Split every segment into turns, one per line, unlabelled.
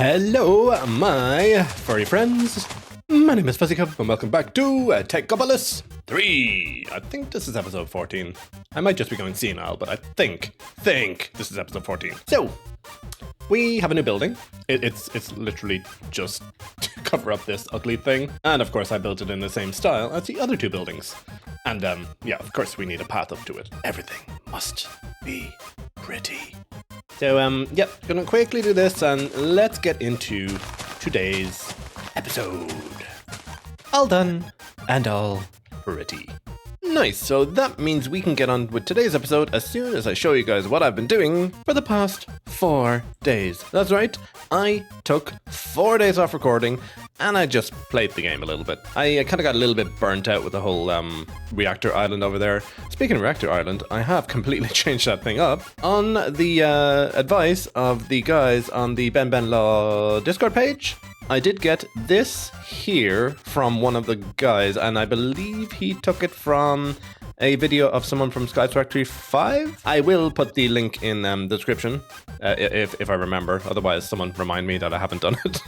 Hello, my furry friends. My name is Fuzzycup, and welcome back to Techopolis 3. I think this is episode 14. I might just be going senile, but I think this is episode 14. So, we have a new building. It's literally just to cover up this ugly thing. And of course, I built it in the same style as the other two buildings. And yeah, of course, we need a path up to it. Everything must be pretty. So, yep, gonna quickly do this and let's get into today's episode. All done and all pretty. Nice, so that means we can get on with today's episode as soon as I show you guys what I've been doing for the past 4 days. That's right, I took 4 days off recording and I just played the game a little bit. I kind of got a little bit burnt out with the whole reactor island over there. Speaking of reactor island, I have completely changed that thing up on the advice of the guys on the BenBenLaw Discord page. I did get this here from one of the guys, and I believe he took it from a video of someone from Skype Factory 5. I will put the link in the description if I remember. Otherwise, someone remind me that I haven't done it.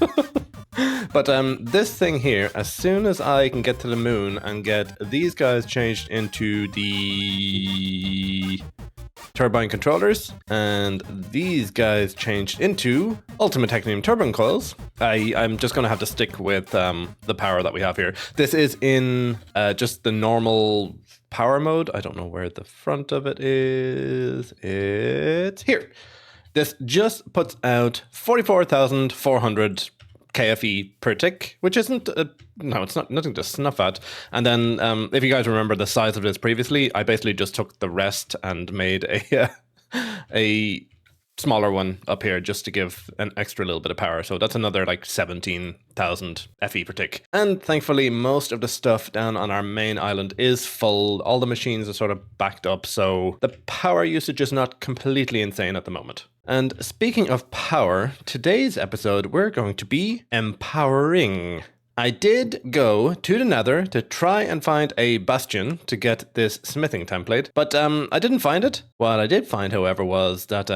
But this thing here, as soon as I can get to the moon and get these guys changed into the turbine controllers, and these guys changed into ultimate technium turbine coils, I'm just going to have to stick with the power that we have here. This is in just the normal power mode. I don't know where the front of it is. It's here. This just puts out 44,400 KFE per tick, which isn't no, it's not nothing to snuff at. And then if you guys remember the size of this previously, I basically just took the rest and made a smaller one up here just to give an extra little bit of power. So that's another like 17,000 FE per tick. And thankfully, most of the stuff down on our main island is full. All the machines are sort of backed up, so the power usage is not completely insane at the moment. And speaking of power, today's episode we're going to be empowering. I did go to the Nether to try and find a bastion to get this smithing template, but I didn't find it. What I did find, however, was that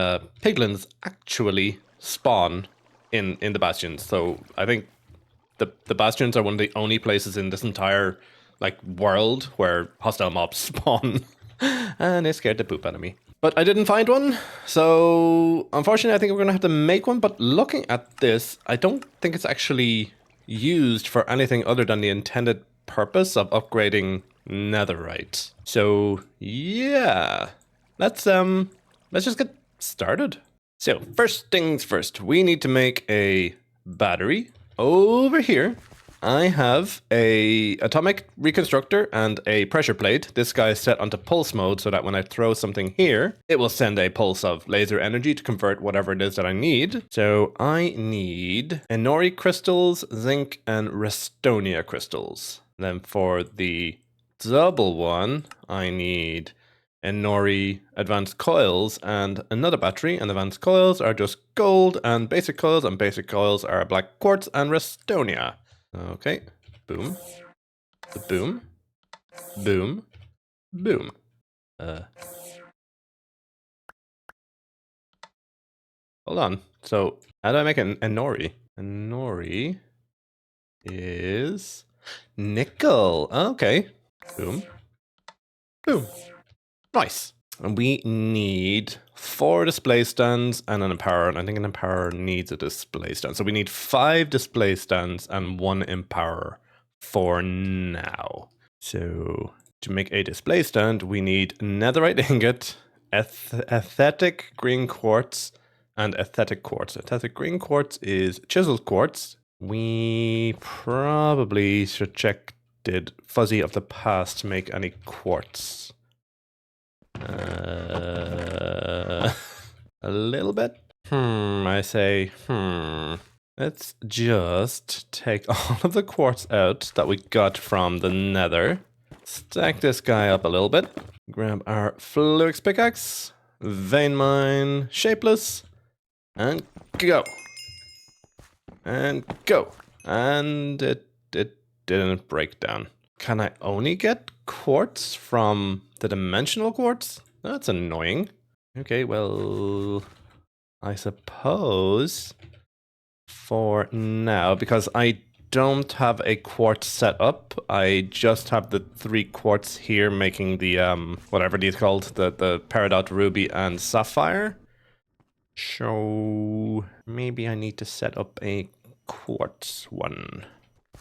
piglins actually spawn in the bastions. So I think the bastions are one of the only places in this entire like world where hostile mobs spawn, and it scared the poop out of me. But I didn't find one, so unfortunately I think we're going to have to make one. But looking at this, I don't think it's actually used for anything other than the intended purpose of upgrading netherite. So yeah, let's just get started. So first things first, we need to make a battery. Over here I have a atomic reconstructor and a pressure plate. This guy is set onto pulse mode so that when I throw something here, it will send a pulse of laser energy to convert whatever it is that I need. So I need Enori crystals, zinc, and Restonia crystals. Then for the double one, I need Enori advanced coils and another battery, and advanced coils are just gold, and basic coils are black quartz and Restonia. Okay, boom, boom, boom, boom. Hold on. So, how do I make an Enori? Enori is nickel. Okay. Boom, boom. Nice. And we need 4 display stands and an empower. And I think an empower needs a display stand. So we need 5 display stands and 1 empower for now. So to make a display stand, we need netherite ingot, aesthetic green quartz, and aesthetic quartz. Aesthetic green quartz is chiseled quartz. We probably should check, did Fuzzy of the past make any quartz? A little bit. I say, let's just take all of the quartz out that we got from the nether. Stack this guy up a little bit. Grab our Fluix pickaxe, vein mine, shapeless, and go. And go. And it didn't break down. Can I only get quartz from the dimensional quartz? That's annoying. Okay, well, I suppose for now, because I don't have a quartz set up. I just have the 3 quartz here making the, whatever these called, the peridot, ruby, and sapphire. So maybe I need to set up a quartz one.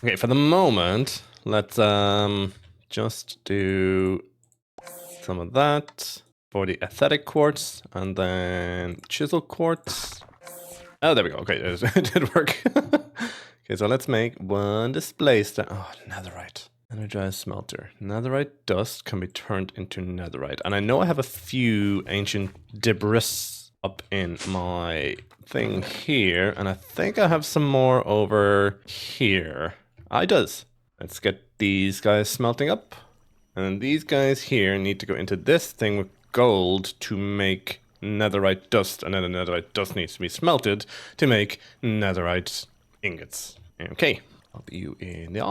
Okay, for the moment, let's just do some of that for the aesthetic quartz, and then chisel quartz. Oh, there we go. Okay, it did work. Okay, so let's make 1 display stand. Oh, netherite. Energized smelter. Netherite dust can be turned into netherite. And I know I have a few ancient debris up in my thing here, and I think I have some more over here. I does. Let's get these guys smelting up. And these guys here need to go into this thing with gold to make netherite dust, and then the netherite dust needs to be smelted to make netherite ingots. Okay, pop you in there.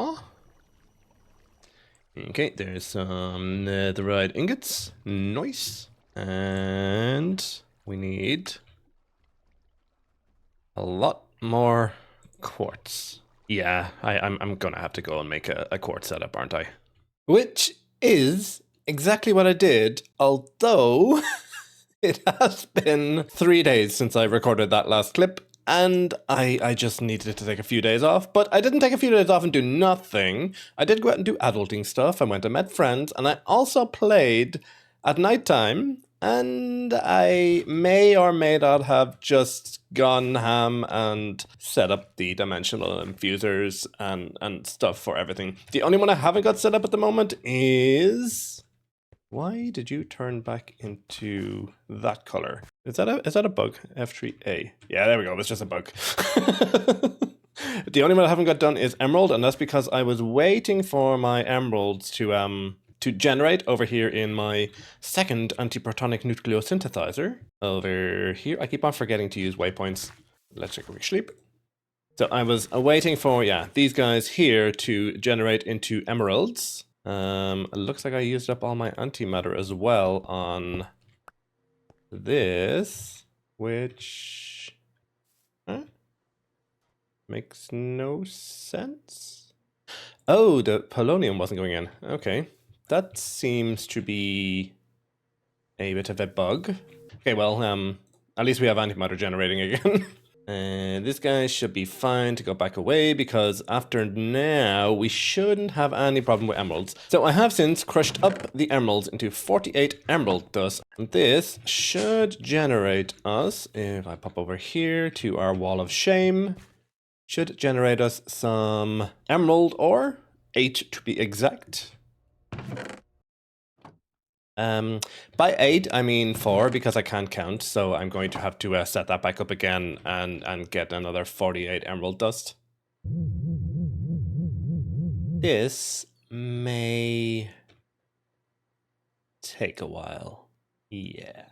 Okay, there's some netherite ingots. Nice. And we need a lot more quartz. Yeah, I'm gonna have to go and make a quartz setup, aren't I? Which is exactly what I did, although it has been 3 days since I recorded that last clip, and I just needed to take a few days off. But I didn't take a few days off and do nothing. I did go out and do adulting stuff. I went and met friends, and I also played at nighttime. And I may or may not have just gone ham and set up the dimensional infusers and stuff for everything. The only one I haven't got set up at the moment is... Why did you turn back into that color? Is that a bug? F3A. Yeah, there we go. It's just a bug. The only one I haven't got done is emerald, and that's because I was waiting for my emeralds to generate over here in my second antiprotonic nucleosynthesizer. Over here, I keep on forgetting to use waypoints. Let's take a quick sleep. So I was waiting for, yeah, these guys here to generate into emeralds. It looks like I used up all my antimatter as well on this, which makes no sense. Oh, the polonium wasn't going in. Okay. That seems to be a bit of a bug. Okay, well, at least we have antimatter generating again. And this guy should be fine to go back away, because after now, we shouldn't have any problem with emeralds. So I have since crushed up the emeralds into 48 emerald dust. And this should generate us, if I pop over here to our wall of shame, should generate us some emerald ore, 8 to be exact. By 8 I mean 4, because I can't count, so I'm going to have to set that back up again and get another 48 emerald dust. This may take a while. Yeah.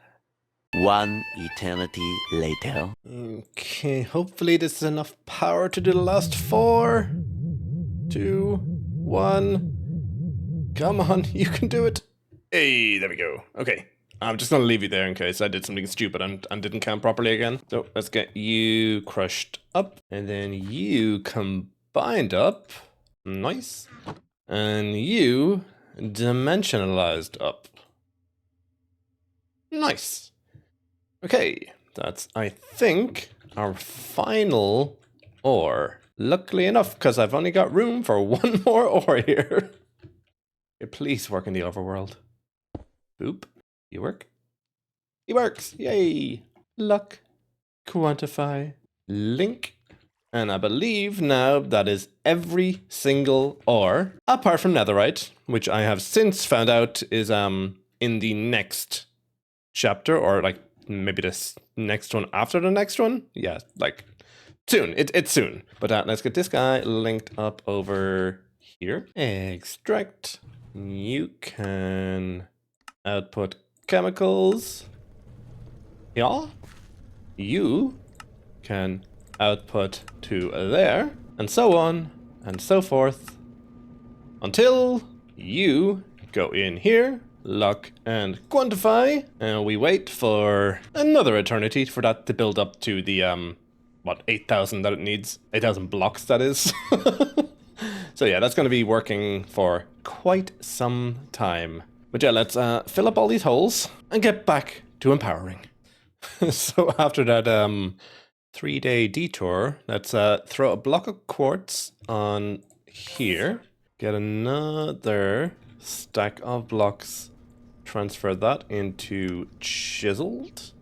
1 eternity later.
Okay, hopefully this is enough power to do the last 4, 2, 1. Come on, you can do it. Hey, there we go. Okay, I'm just gonna leave you there in case I did something stupid and didn't count properly again. So let's get you crushed up, and then you combined up. Nice. And you dimensionalized up. Nice. Okay, that's, I think, our final ore. Luckily enough, because I've only got room for 1 more ore here. Please work in the overworld. Boop. You work? He works. Yay. Luck. Quantify. Link. And I believe now that is every single ore, apart from netherite, which I have since found out is in the next chapter, or like maybe this next one after the next one. Yeah, like soon. It's soon. But let's get this guy linked up over here. Extract. You can output chemicals. Yeah. You can output to there, and so on and so forth, until you go in here, lock and quantify, and we wait for another eternity for that to build up to the what, 8,000 that it needs. 8,000 blocks, that is. So yeah, that's going to be working for quite some time. But yeah, let's fill up all these holes and get back to empowering. So after that 3-day detour, let's throw a block of quartz on here. Get another stack of blocks. Transfer that into chiseled.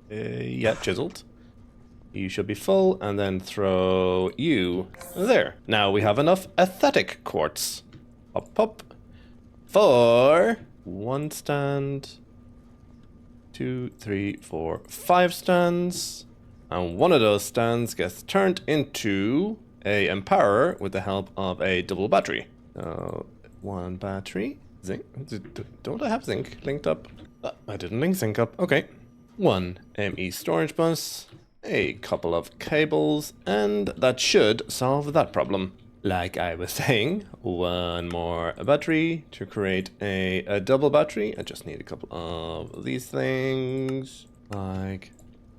Yeah, chiseled. You should be full, and then throw you there. Now we have enough aesthetic quartz. Pop, pop. For 1 stand, 2, 3, 4, 5 stands. And one of those stands gets turned into a empower with the help of a double battery. So 1 battery. Zinc. Don't I have zinc linked up? I didn't link zinc up. Okay. 1 ME storage bus. A couple of cables, and that should solve that problem. Like I was saying, 1 more battery to create a double battery. I just need a couple of these things, like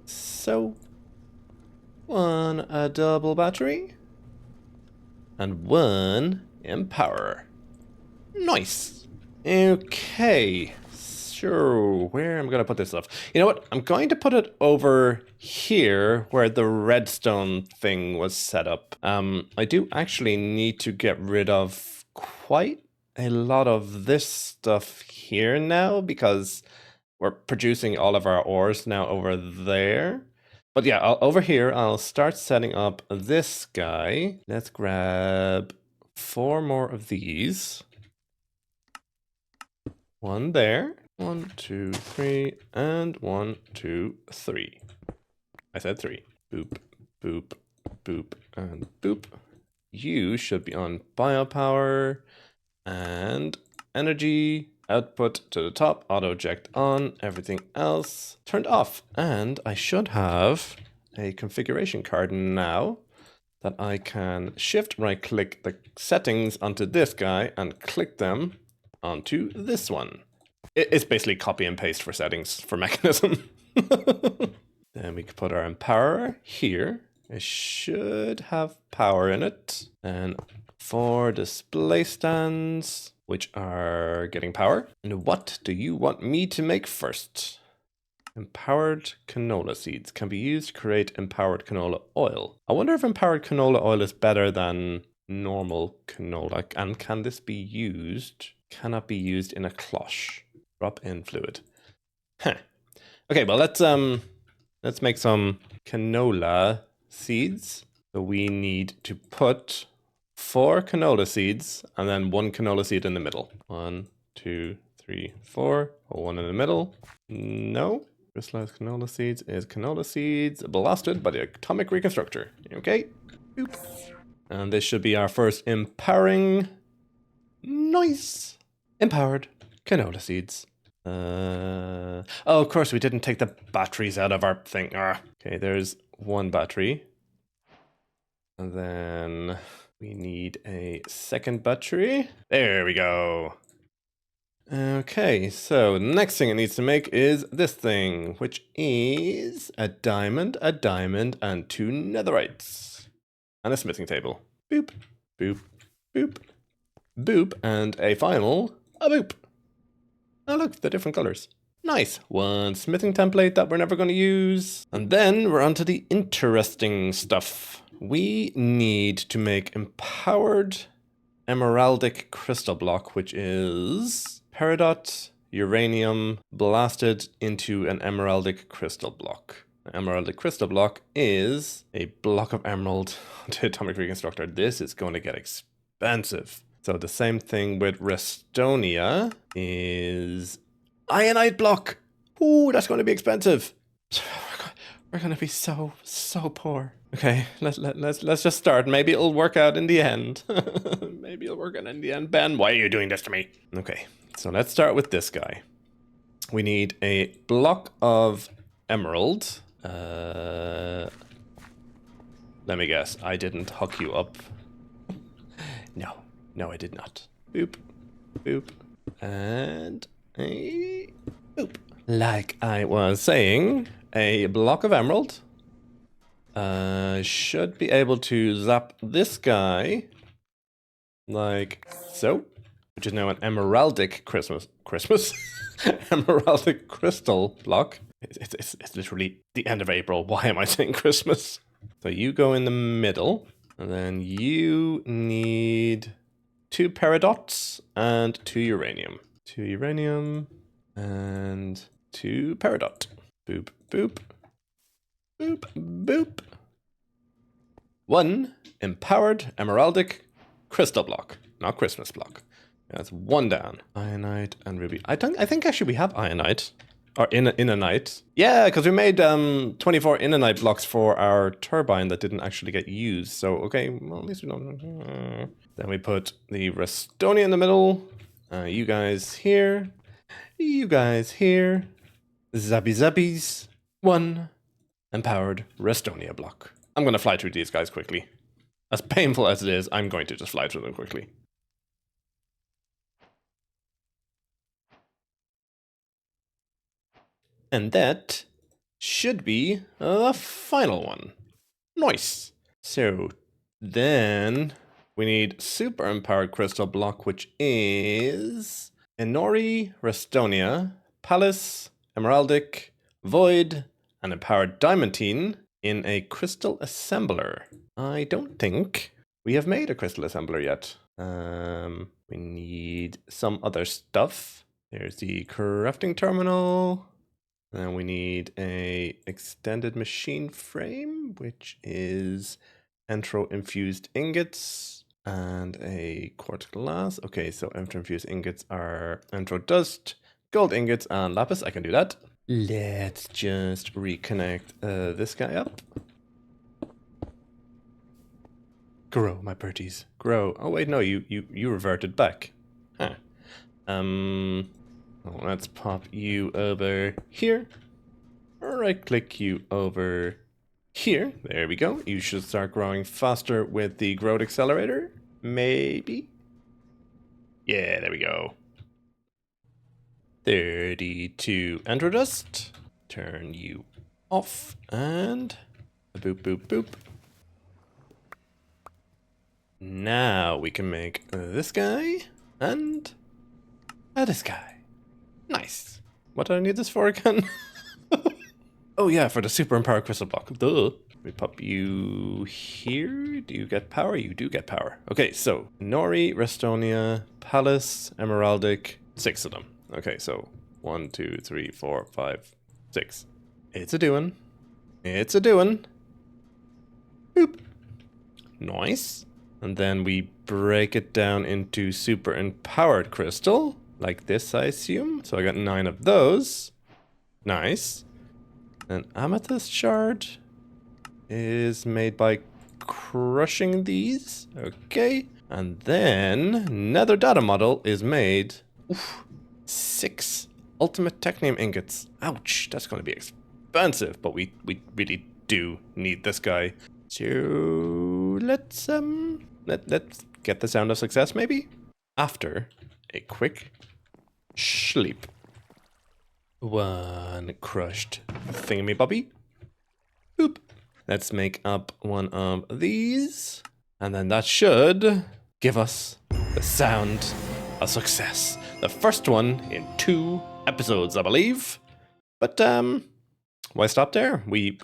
so. 1 double battery, and 1 empower. Nice. Okay. Sure, where am I going to put this stuff? You know what? I'm going to put it over here where the redstone thing was set up. I do actually need to get rid of quite a lot of this stuff here now because we're producing all of our ores now over there. But yeah, over here, I'll start setting up this guy. Let's grab 4 more of these. 1 there. 1, 2, 3, and 1, 2, 3. I said 3. Boop, boop, boop, and boop. You should be on biopower and energy output to the top, auto eject on, everything else turned off. And I should have a configuration card now that I can shift right click the settings onto this guy and click them onto this one. It's basically copy and paste for settings for mechanism. Then we can put our empower here. It should have power in it. And 4 display stands, which are getting power. And what do you want me to make first? Empowered canola seeds can be used to create empowered canola oil. I wonder if empowered canola oil is better than normal canola. And can this be used? Cannot be used in a cloche. Drop in fluid. Huh. Okay, well let's make some canola seeds. So we need to put 4 canola seeds and then 1 canola seed in the middle. 1, 2, 3, 4. 1 in the middle. No. Crystallized canola seeds is canola seeds blasted by the atomic reconstructor. Okay. Boop. And this should be our first empowering. Nice. Empowered canola seeds. Oh, of course, we didn't take the batteries out of our thing. Okay, there's 1 battery. And then we need a 2nd battery. There we go. Okay, so the next thing it needs to make is this thing, which is a diamond, and 2 netherites. And a smithing table. Boop, boop, boop, boop, and a final, a boop. Oh look, the different colors. Nice. 1 smithing template that we're never going to use. And then we're on to the interesting stuff. We need to make empowered emeraldic crystal block, which is peridot uranium blasted into an emeraldic crystal block. An emeraldic crystal block is a block of emerald to atomic reconstructor. This is going to get expensive. So the same thing with Restonia is ionite block. Ooh, that's going to be expensive. We're going to be so poor. Okay, let's just start. Maybe it'll work out in the end. Maybe it'll work out in the end. Ben, why are you doing this to me? Okay, so let's start with this guy. We need a block of emerald. Let me guess. I didn't hook you up. No, I did not. Boop, boop, and a boop. Like I was saying, a block of emerald, Should be able to zap this guy like so, which is now an emeraldic Christmas emeraldic crystal block. It's literally the end of April. Why am I saying Christmas? So you go in the middle, and then you need 2 paradots and 2 uranium. 2 uranium and 2 peridot. Boop, boop. Boop, boop. 1 empowered emeraldic crystal block, not Christmas block. That's 1 down. Ionite and ruby. I think actually we have ionite. Or inanite. Yeah, because we made 24 inanite blocks for our turbine that didn't actually get used. So, okay, well, at least we don't. Then we put the Restonia in the middle. You guys here. You guys here. Zappy zappies. 1 empowered Restonia block. I'm going to fly through these guys quickly. As painful as it is, I'm going to just fly through them quickly. And that should be the final one. Nice. So then we need super empowered crystal block, which is Enori, Restonia, Palace, Emeraldic, Void, and empowered Diamantine in a crystal assembler. I don't think we have made a crystal assembler yet. We need some other stuff. There's the crafting terminal. Then we need a extended machine frame, which is entro infused ingots and a quartz glass. Okay, so entro infused ingots are entro dust, gold ingots, and lapis. I can do that. Let's just reconnect this guy up. Grow, my birdies, grow. Oh wait, no, you reverted back. Huh. Let's pop you over here. Right click you over here. There we go. You should start growing faster with the growth accelerator. Maybe. Yeah, there we go. 32 Androdust. Turn you off and boop, boop, boop. Now we can make this guy and this guy. Nice. What do I need this for again? Oh yeah, for the super empowered crystal block. Duh. We pop you here. Do you get power? You do get power. Okay, so Nori, Restonia, Palace, Emeraldic, 6 of them. Okay, so 1, 2, 3, 4, 5, 6. It's a doing. It's a doing. Boop. Nice. And then we break it down into super empowered crystal. Like this, I assume. So I got 9 of those. Nice. An amethyst shard is made by crushing these. Okay. And then nether data model is made. Oof, 6 ultimate technium ingots. Ouch, that's going to be expensive. But we really do need this guy. So let's get the sound of success maybe. After a quick sleep. 1 crushed thingamybobby. Boop. Let's make up 1 of these. And then that should give us the sound of success. The first one in 2 episodes, I believe. But why stop there? We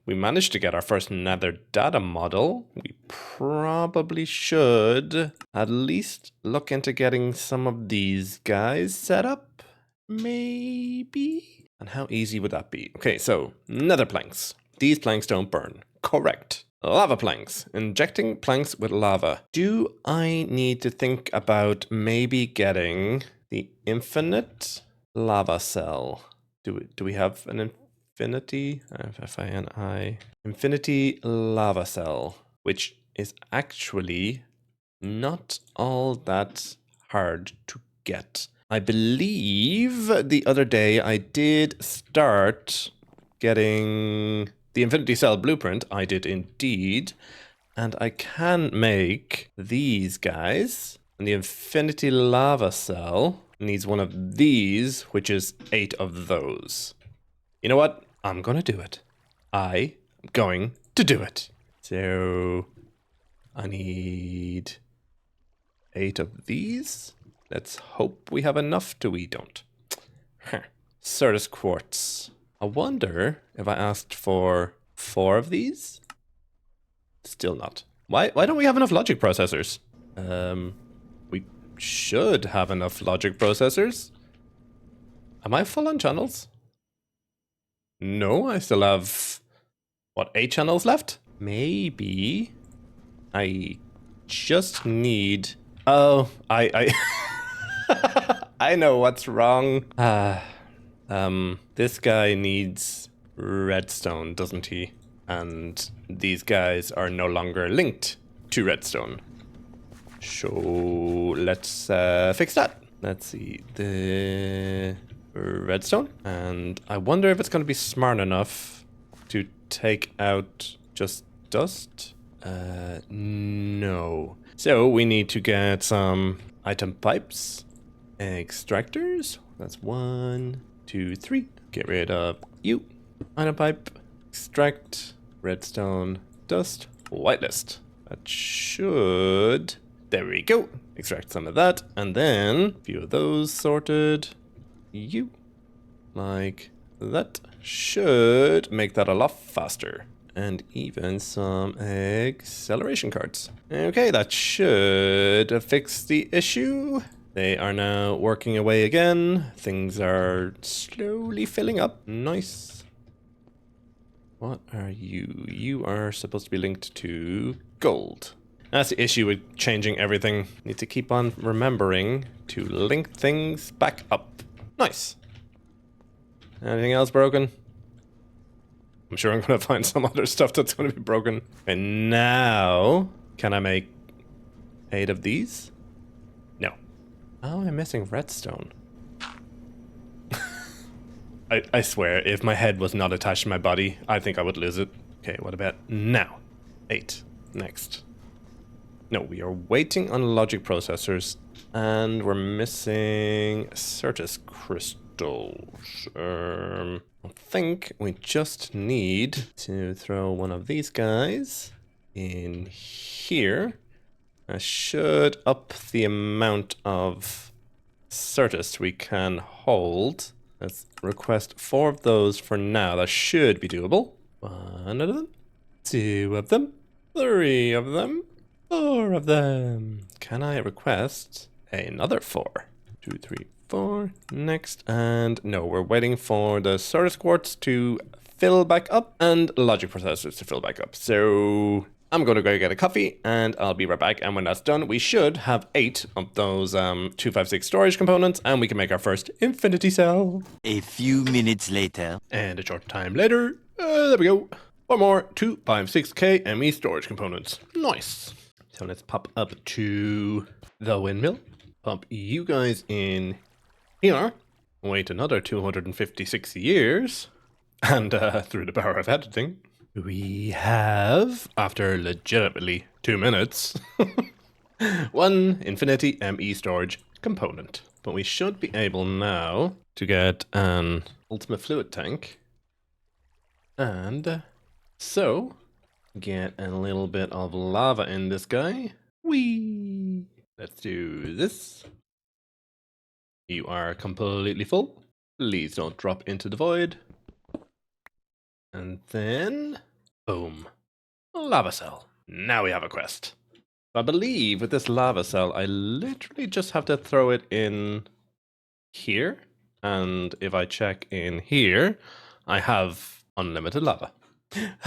managed to get our first nether data model. We probably should at least look into getting some of these guys set up. Maybe? And how easy would that be? Okay, so nether planks. These planks don't burn. Correct. Lava planks. Injecting planks with lava. Do I need to think about maybe getting the infinite lava cell? Do we have an infinity? F-I-N-I. Infinity lava cell, which is actually not all that hard to get. I believe the other day I did start getting the Infinity Cell blueprint. I did indeed. And I can make these guys. And the Infinity Lava Cell needs 1 of these, which is 8 of those. You know what? I'm going to do it. I am going to to do it. So I need 8 of these. Let's hope we have enough till we don't. Certus quartz. I wonder if I asked for 4 of these? Still not. Why don't we have enough logic processors? We should have enough logic processors. Am I full on channels? No, I still have, what, 8 channels left? Maybe I just need... Oh, I I know what's wrong. This guy needs redstone, doesn't he? And these guys are no longer linked to redstone. So let's fix that. Let's see, the redstone. And I wonder if it's going to be smart enough to take out just dust. No. So we need to get some item pipes, extractors. That's 1, 2, 3. Get rid of you. Item pipe, extract, redstone, dust, whitelist. That should... There we go. Extract some of that. And then a few of those sorted. You. Like that. Should make that a lot faster. And even some acceleration cards. Okay, that should fix the issue. They are now working away again. Things are slowly filling up. Nice. What are you? You are supposed to be linked to gold. That's the issue with changing everything. Need to keep on remembering to link things back up. Nice. Anything else broken? I'm sure I'm going to find some other stuff that's going to be broken. And now, can I make 8 of these? No. Oh, I'm missing redstone. I swear, if my head was not attached to my body, I think I would lose it. Okay, what about now? 8. Next. No, we are waiting on logic processors, and we're missing Certus crystals. I think we just need to throw one of these guys in here. I should up the amount of Certus we can hold. Let's request 4 of those for now. That should be doable. 1 of them, 2 of them, 3 of them, 4 of them. Can I request another 4? 2, 3, 4. Next. And no, we're waiting for the Certus quartz to fill back up and logic processors to fill back up. So I'm going to go get a coffee and I'll be right back. And when that's done, we should have 8 of those 256 storage components and we can make our first infinity cell.
A few minutes later.
And a short time later, there we go. 4 more 256K ME storage components. Nice. So let's pop up to the windmill. Pop you guys in here. Wait another 256 years. And through the power of editing, we have, after legitimately 2 minutes, 1 infinity ME storage component. But we should be able now to get an ultimate fluid tank. And so, get a little bit of lava in this guy. Whee! Let's do this. You are completely full. Please don't drop into the void. And then, boom, lava cell. Now we have a quest. I believe with this lava cell, I literally just have to throw it in here. And if I check in here, I have unlimited lava.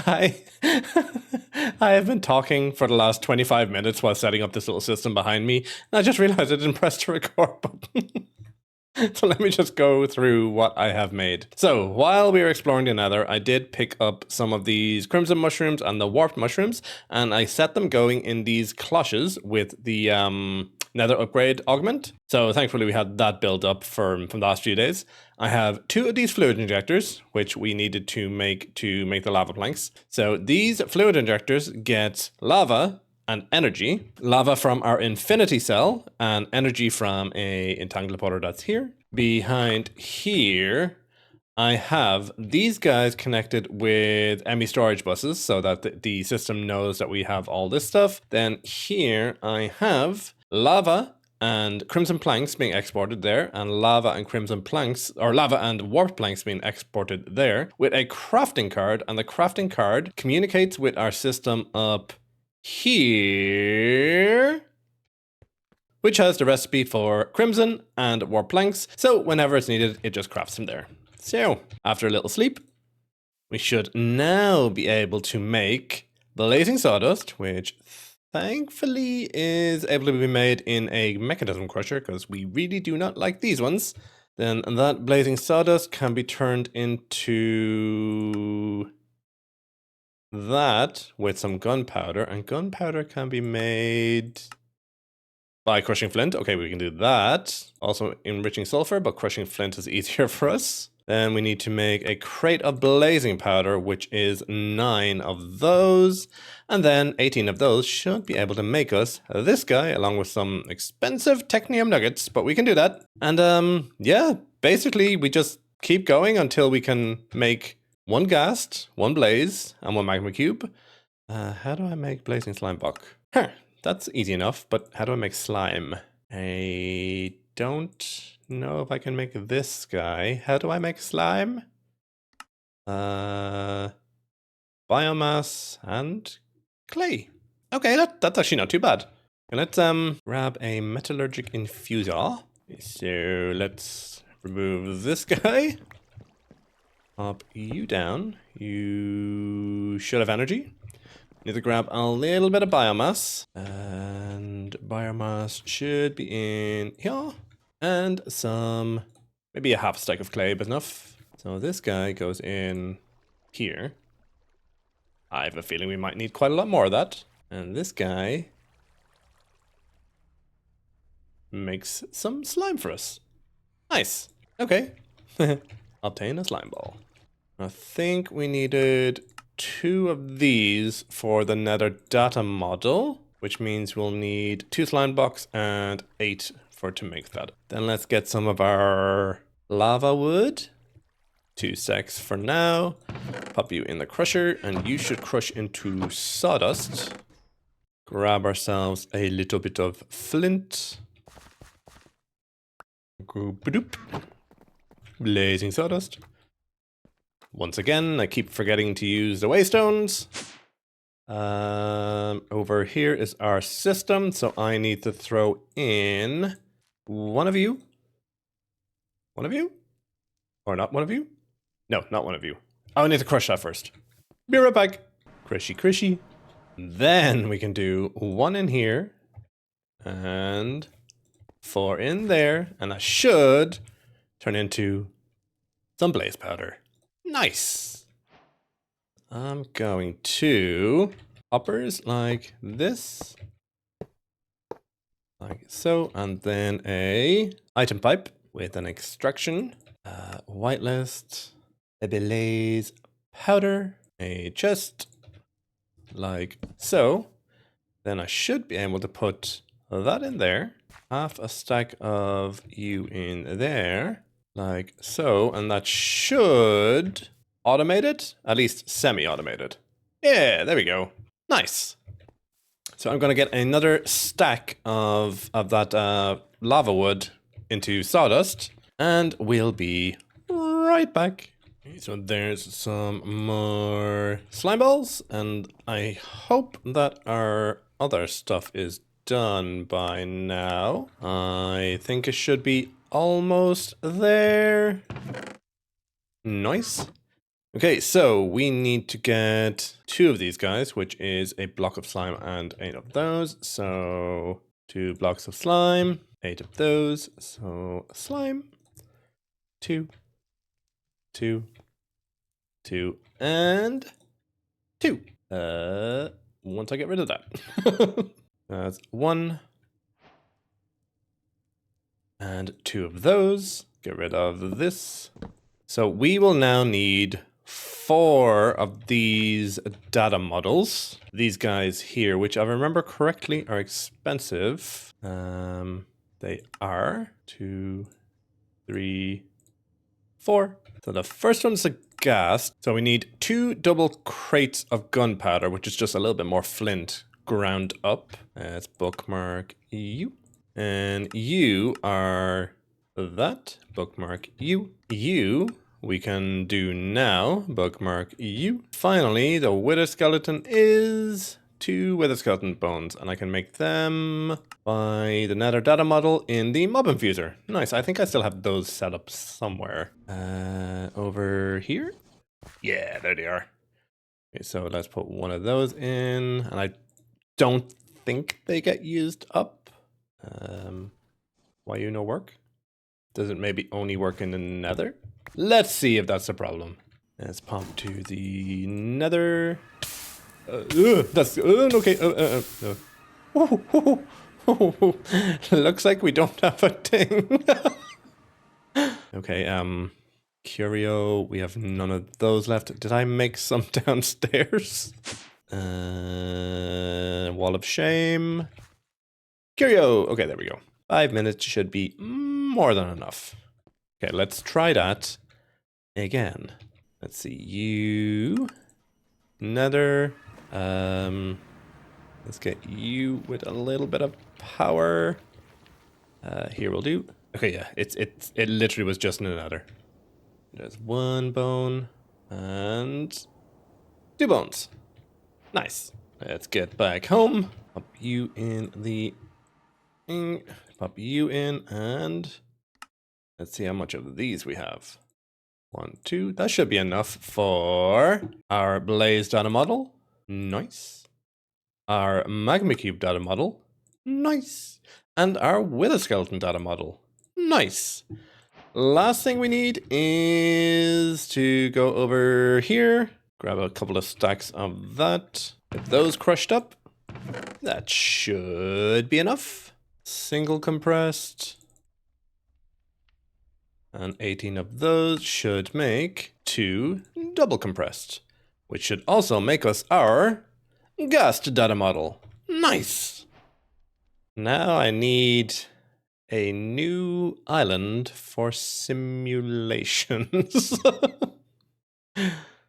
I have been talking for the last 25 minutes while setting up this little system behind me. And I just realized I didn't press the record button. So let me just go through what I have made. So while we were exploring the nether, I did pick up some of these crimson mushrooms and the warped mushrooms, and I set them going in these cloches with the nether upgrade augment. So thankfully we had that build up from the last few days. I have 2 of these fluid injectors, which we needed to make the lava planks. So these fluid injectors get lava and energy. Lava from our infinity cell and energy from a entangler portal that's here. Behind here, I have these guys connected with ME storage buses so that the system knows that we have all this stuff. Then here I have lava and crimson planks being exported there, and lava and crimson planks, or lava and warp planks being exported there with a crafting card, and the crafting card communicates with our system up here, which has the recipe for crimson and warp planks, so whenever it's needed, it just crafts them there. So, after a little sleep, we should now be able to make blazing sawdust, which thankfully is able to be made in a mechanism crusher, because we really do not like these ones. Then that blazing sawdust can be turned into that with some gunpowder, and gunpowder can be made by crushing flint. Okay, we can do that. Also enriching sulfur, but crushing flint is easier for us. Then we need to make a crate of blazing powder, which is 9 of those. And then 18 of those should be able to make us this guy, along with some expensive technium nuggets, but we can do that. And yeah, basically we just keep going until we can make 1 ghast, 1 blaze, and 1 magma cube. How do I make blazing slime block? That's easy enough, but how do I make slime? I don't know if I can make this guy. How do I make slime? Biomass and clay. Okay, that's actually not too bad. And let's grab a metallurgic infuser. So let's remove this guy. Pop you down. You should have energy. Need to grab a little bit of biomass, and biomass should be in here, and some, maybe a half stack of clay, but enough. So this guy goes in here. I have a feeling we might need quite a lot more of that. And this guy makes some slime for us. Nice. Okay. Obtain a slime ball. I think we needed 2 of these for the nether data model, which means we'll need 2 slime blocks and 8 for to make that. Then let's get some of our lava wood. 2 stacks for now. Pop you in the crusher, and you should crush into sawdust. Grab ourselves a little bit of flint. Go ba-doop. Blazing sawdust. Once again, I keep forgetting to use the waystones. Over here is our system, so I need to throw in 1 of you. 1 of you? Or not 1 of you? No, not 1 of you. Oh, I need to crush that first. Be right back. Crushy, crushy. Then we can do 1 in here. And 4 in there. And that should turn into some blaze powder. Nice. I'm going to uppers like this, like so, and then a item pipe with an extraction, whitelist, a blaze powder, a chest, like so. Then I should be able to put that in there, half a stack of you in there. Like so, and that should automate it, at least semi-automated. Yeah, there we go. Nice. So I'm gonna get another stack of that lava wood into sawdust, and we'll be right back. So there's some more slime balls, and I hope that our other stuff is done by now. I think it should be almost there. Nice. Okay, so we need to get 2 of these guys, which is a block of slime and 8 of those. So 2 blocks of slime, 8 of those. So slime, 2, 2, 2, and 2. Once I get rid of that. That's 1. And 2 of those. Get rid of this. So we will now need 4 of these data models. These guys here, which I remember correctly are expensive. They are 2, 3, 4. So the first one's a gas. So we need 2 double crates of gunpowder, which is just a little bit more flint ground up. Let's bookmark you. And you are that. Bookmark you. You we can do now. Bookmark you. Finally, the wither skeleton is 2 wither skeleton bones, and I can make them by the nether data model in the mob infuser. Nice. I think I still have those set up somewhere. Over here? Yeah, there they are. Okay, so let's put one of those in, and I don't think they get used up. Why you no work? Does it maybe only work in the nether? Let's see if that's the problem. Let's pump to the nether. That's okay. Looks like we don't have a thing. Okay, curio, we have none of those left. Did I make some downstairs? Wall of shame. Curio, okay, there we go. 5 minutes should be more than enough. Okay, let's try that again. Let's see, you, nether, let's get you with a little bit of power. Here will do. Okay, yeah, it literally was just in the nether. There's 1 bone and 2 bones. Nice. Let's get back home. Pop you in the thing. Pop you in, and let's see how much of these we have. 1, 2. That should be enough for our blaze data model. Nice. Our magma cube data model. Nice. And our wither skeleton data model. Nice. Last thing we need is to go over here, grab a couple of stacks of that, get those crushed up. That should be enough. Single compressed. And 18 of those should make 2 double compressed, which should also make us our gas data model. Nice. Now I need a new island for simulations.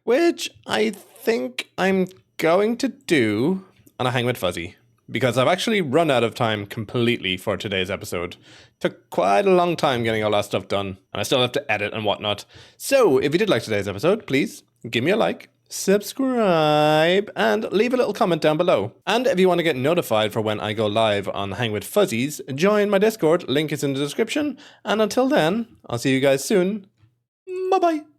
Which I think I'm going to do on a Hang with Fuzzy, because I've actually run out of time completely for today's episode. Took quite a long time getting all that stuff done, and I still have to edit and whatnot. So if you did like today's episode, please give me a like, subscribe, and leave a little comment down below. And if you want to get notified for when I go live on Hang with Fuzzies, join my Discord, link is in the description. And until then, I'll see you guys soon. Bye bye.